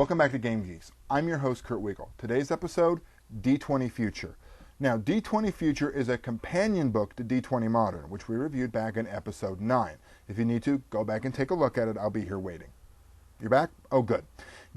Welcome back to Game Geeks. I'm your host, Kurt Wiegel. Today's episode, D20 Future. Now, D20 Future is a companion book to D20 Modern, which we reviewed back in episode 9. If you need to, go back and take a look at it. I'll be here waiting. You're back? Oh, good.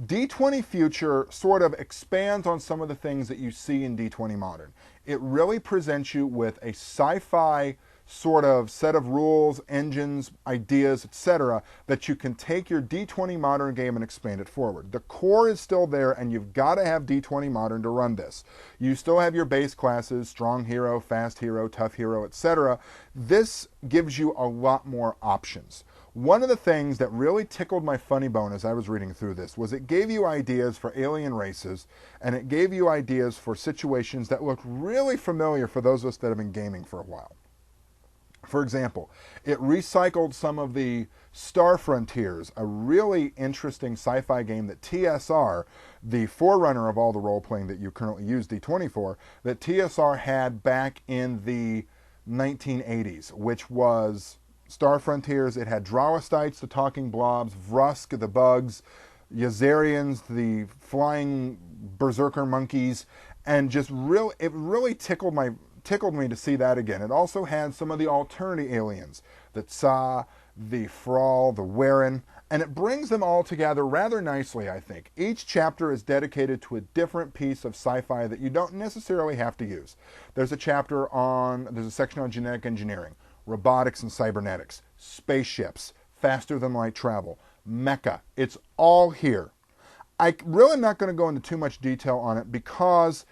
D20 Future sort of expands on some of the things that you see in D20 Modern. It really presents you with a sci-fi sort of set of rules, engines, ideas, etc. that you can take your D20 Modern game and expand it forward. The core is still there, and you've got to have D20 Modern to run this. You still have your base classes, strong hero, fast hero, tough hero, etc. This gives you a lot more options. One of the things that really tickled my funny bone as I was reading through this was it gave you ideas for alien races, and it gave you ideas for situations that looked really familiar for those of us that have been gaming for a while. For example, it recycled some of the Star Frontiers, a really interesting sci-fi game that TSR, the forerunner of all the role-playing that you currently use D20 for, that TSR had back in the 1980s, which was Star Frontiers. It had Drawastites, the talking blobs, Vrusk, the bugs, Yazarians, the flying berserker monkeys, and just it really tickled me to see that again. It also had some of the alternative aliens, the Tsa, the Frawl, the Weren, and it brings them all together rather nicely, I think. Each chapter is dedicated to a different piece of sci-fi that you don't necessarily have to use. There's a section on genetic engineering, robotics and cybernetics, spaceships, faster than light travel, mecha. It's all here. I really am not going to go into too much detail on it because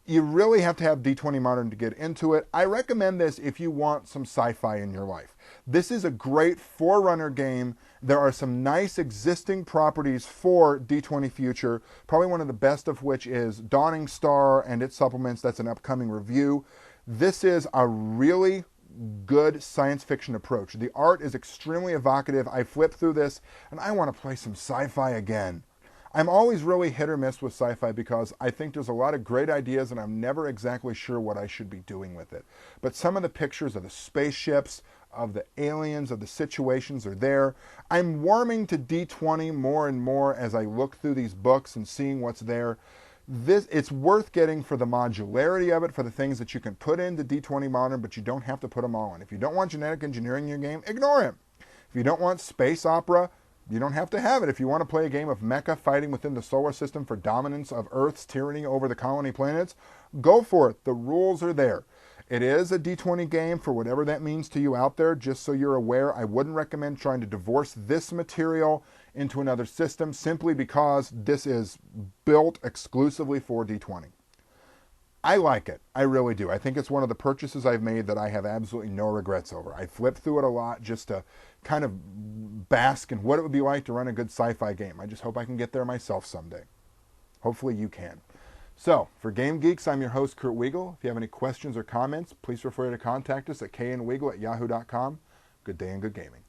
you really have to have D20 Modern to get into it. I recommend this if you want some sci-fi in your life. This is a great forerunner game. There are some nice existing properties for D20 Future, probably one of the best of which is Dawning Star and its supplements. That's an upcoming review. This is a really good science fiction approach. The art is extremely evocative. I flipped through this and I want to play some sci-fi again. I'm always really hit or miss with sci-fi because I think there's a lot of great ideas and I'm never exactly sure what I should be doing with it. But some of the pictures of the spaceships, of the aliens, of the situations are there. I'm warming to D20 more and more as I look through these books and seeing what's there. It's worth getting for the modularity of it, for the things that you can put into D20 Modern, but you don't have to put them all in. If you don't want genetic engineering in your game, ignore him. If you don't want space opera, you don't have to have it. If you want to play a game of mecha fighting within the solar system for dominance of Earth's tyranny over the colony planets, go for it. The rules are there. It is a D20 game for whatever that means to you out there. Just so you're aware, I wouldn't recommend trying to divorce this material into another system simply because this is built exclusively for D20. I like it. I really do. I think it's one of the purchases I've made that I have absolutely no regrets over. I flipped through it a lot just to kind of bask in what it would be like to run a good sci-fi game. I just hope I can get there myself someday. Hopefully you can. So, for Game Geeks, I'm your host, Kurt Wiegel. If you have any questions or comments, please feel free to contact us at knwiegel@yahoo.com. Good day and good gaming.